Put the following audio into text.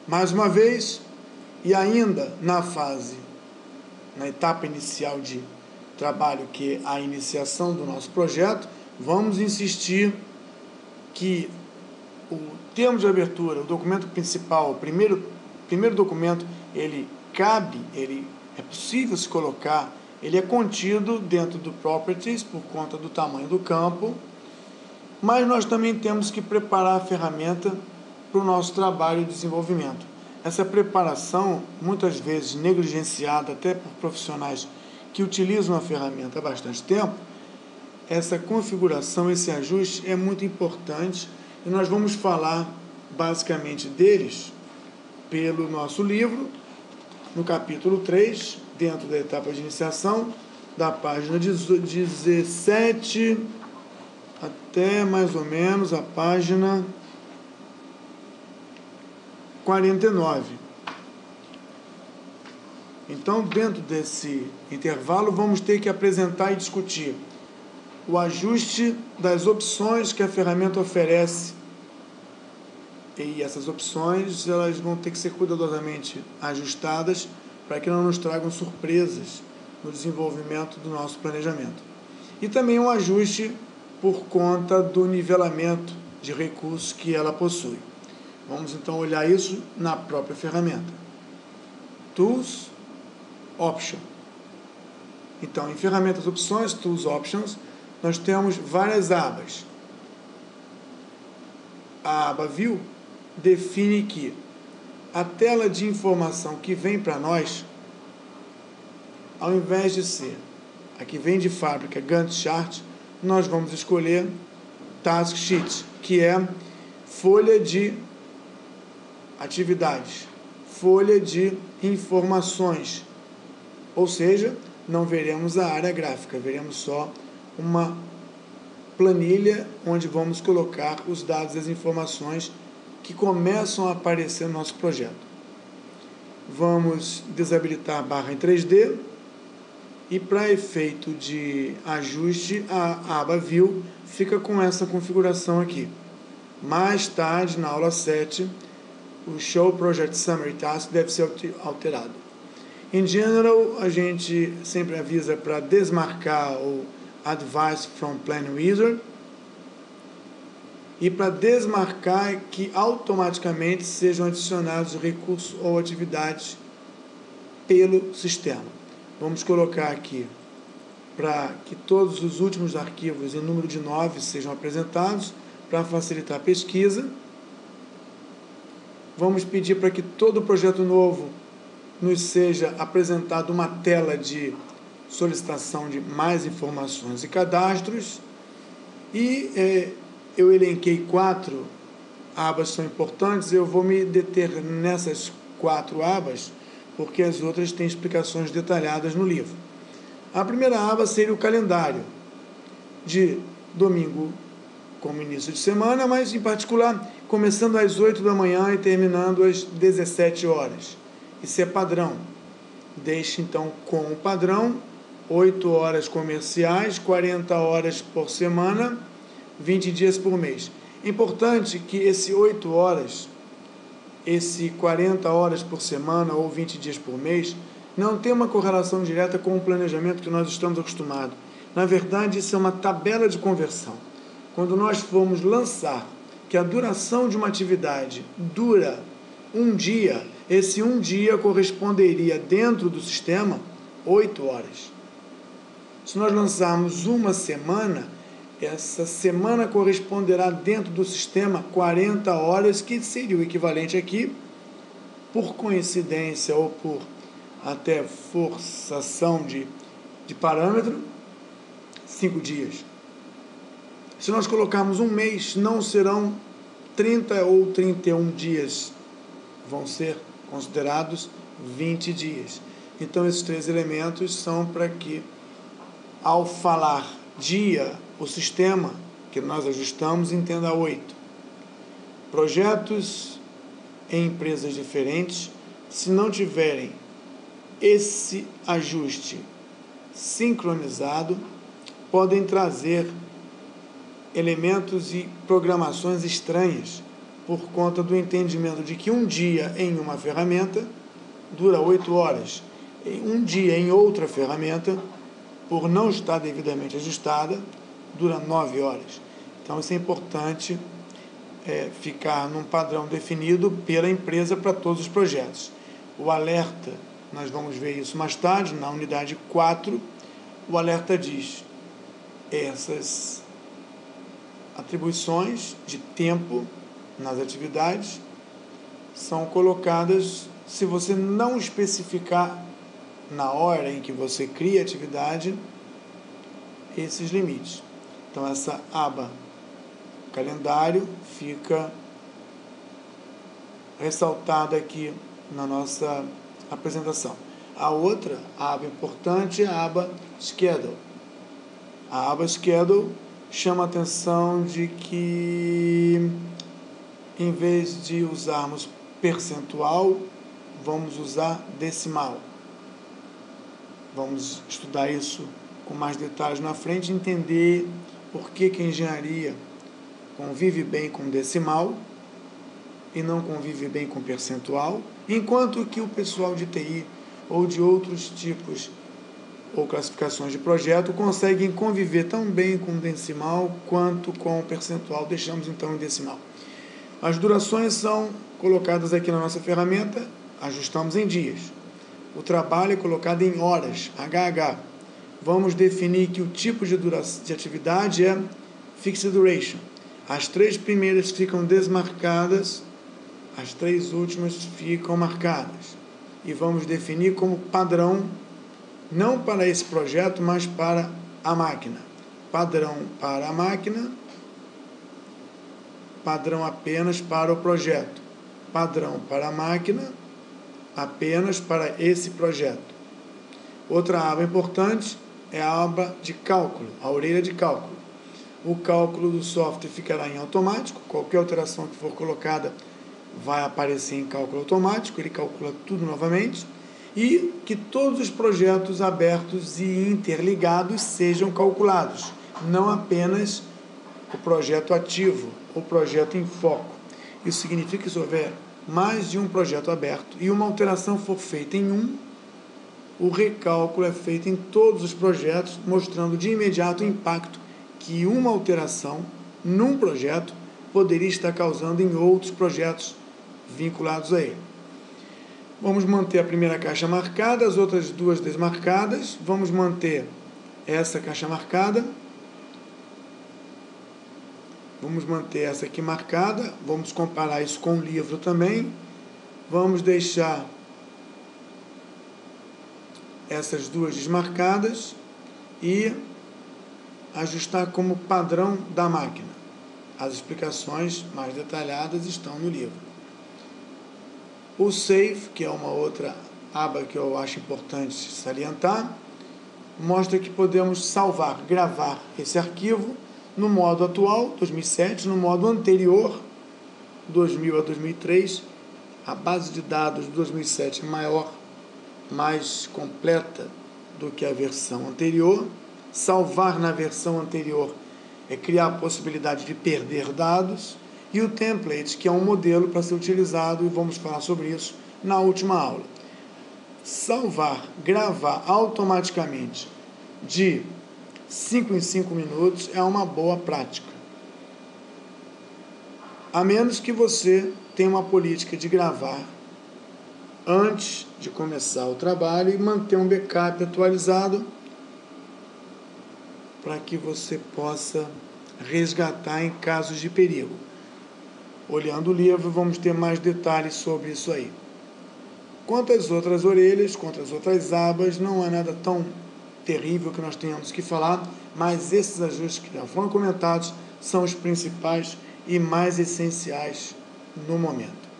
Mais uma vez, e ainda na etapa inicial de trabalho, que é a iniciação do nosso projeto, vamos insistir que o termo de abertura, o documento principal, o primeiro documento, ele é possível se colocar, ele é contido dentro do Properties por conta do tamanho do campo, mas nós também temos que preparar a ferramenta para o nosso trabalho de desenvolvimento. Essa preparação, muitas vezes negligenciada até por profissionais que utilizam a ferramenta há bastante tempo, essa configuração, esse ajuste é muito importante e nós vamos falar basicamente deles pelo nosso livro, no capítulo 3, dentro da etapa de iniciação, da página 17 até mais ou menos a página 49. Então, dentro desse intervalo, vamos ter que apresentar e discutir o ajuste das opções que a ferramenta oferece. E essas opções, elas vão ter que ser cuidadosamente ajustadas para que não nos tragam surpresas no desenvolvimento do nosso planejamento. E também um ajuste por conta do nivelamento de recursos que ela possui. Vamos então olhar isso na própria ferramenta. Tools, Option. Então, em ferramentas opções, Tools, Options, nós temos várias abas. A aba View define que a tela de informação que vem para nós, ao invés de ser a que vem de fábrica Gantt Chart, nós vamos escolher Task Sheet, que é folha de atividades, folha de informações, ou seja, não veremos a área gráfica, veremos só uma planilha onde vamos colocar os dados e as informações que começam a aparecer no nosso projeto. Vamos desabilitar a barra em 3D e, para efeito de ajuste, a aba View fica com essa configuração aqui. Mais tarde, na aula 7, o Show Project Summary Task deve ser alterado. Em general, a gente sempre avisa para desmarcar o Advice from Plan Wizard e para desmarcar que automaticamente sejam adicionados recursos ou atividades pelo sistema. Vamos colocar aqui para que todos os últimos arquivos em número de 9 sejam apresentados para facilitar a pesquisa. Vamos pedir para que todo projeto novo nos seja apresentado uma tela de solicitação de mais informações e cadastros. E eu elenquei 4 abas que são importantes, eu vou me deter nessas 4 abas, porque as outras têm explicações detalhadas no livro. A primeira aba seria o calendário, de domingo como início de semana, mas em particular começando às 8 da manhã e terminando às 17 horas. Isso é padrão. Deixe então com o padrão 8 horas comerciais, 40 horas por semana, 20 dias por mês. É importante que esse 8 horas, esse 40 horas por semana ou 20 dias por mês, não tem uma correlação direta com o planejamento que nós estamos acostumados. Na verdade, isso é uma tabela de conversão. Quando nós formos lançar que a duração de uma atividade dura um dia, esse um dia corresponderia dentro do sistema 8 horas. Se nós lançarmos uma semana, essa semana corresponderá dentro do sistema 40 horas, que seria o equivalente aqui, por coincidência ou por até forçação de parâmetro, 5 dias. Se nós colocarmos um mês, não serão 30 ou 31 dias, vão ser considerados 20 dias. Então, esses 3 elementos são para que, ao falar dia, o sistema que nós ajustamos entenda 8. Projetos em empresas diferentes, se não tiverem esse ajuste sincronizado, podem trazer elementos e programações estranhas por conta do entendimento de que um dia em uma ferramenta dura 8 horas. Um dia em outra ferramenta, por não estar devidamente ajustada, dura 9 horas. Então, isso é importante ficar num padrão definido pela empresa para todos os projetos. O alerta, nós vamos ver isso mais tarde, na unidade 4, o alerta diz: essas atribuições de tempo nas atividades são colocadas se você não especificar na hora em que você cria a atividade esses limites. Então, essa aba calendário fica ressaltada aqui na nossa apresentação. A outra aba importante é a aba Schedule. A aba Schedule chama a atenção de que, em vez de usarmos percentual, vamos usar decimal. Vamos estudar isso com mais detalhes na frente e entender por que a engenharia convive bem com decimal e não convive bem com percentual, enquanto que o pessoal de TI ou de outros tipos ou classificações de projeto conseguem conviver tão bem com decimal quanto com percentual. Deixamos então em decimal. As durações são colocadas aqui na nossa ferramenta, ajustamos em dias. O trabalho é colocado em horas, HH. Vamos definir que o tipo de atividade é Fixed Duration. As 3 primeiras ficam desmarcadas, as 3 últimas ficam marcadas. E vamos definir como padrão, não para esse projeto, mas para a máquina. Padrão para a máquina, padrão apenas para o projeto. Padrão para a máquina, apenas para esse projeto. Outra aba importante é a aba de cálculo, a orelha de cálculo. O cálculo do software ficará em automático, qualquer alteração que for colocada vai aparecer em cálculo automático, ele calcula tudo novamente, e que todos os projetos abertos e interligados sejam calculados, não apenas o projeto ativo, o projeto em foco. Isso significa que se houver mais de um projeto aberto e uma alteração for feita em um, o recálculo é feito em todos os projetos, mostrando de imediato o impacto que uma alteração num projeto poderia estar causando em outros projetos vinculados a ele. Vamos manter a primeira caixa marcada, as outras 2 desmarcadas. Vamos manter essa caixa marcada. Vamos manter essa aqui marcada. Vamos comparar isso com o livro também. Vamos deixar essas 2 desmarcadas e ajustar como padrão da máquina. As explicações mais detalhadas estão no livro. O Save, que é uma outra aba que eu acho importante salientar, mostra que podemos salvar, gravar esse arquivo no modo atual, 2007, no modo anterior, 2000 a 2003, a base de dados de 2007 é maior, mais completa do que a versão anterior. Salvar na versão anterior é criar a possibilidade de perder dados, e o template, que é um modelo para ser utilizado, e vamos falar sobre isso na última aula. Salvar, gravar automaticamente de 5 em 5 minutos é uma boa prática. A menos que você tenha uma política de gravar antes de começar o trabalho e manter um backup atualizado para que você possa resgatar em casos de perigo. Olhando o livro, vamos ter mais detalhes sobre isso aí. Quanto às outras orelhas, quanto às outras abas, não há nada tão terrível que nós tenhamos que falar, mas esses ajustes que já foram comentados são os principais e mais essenciais no momento.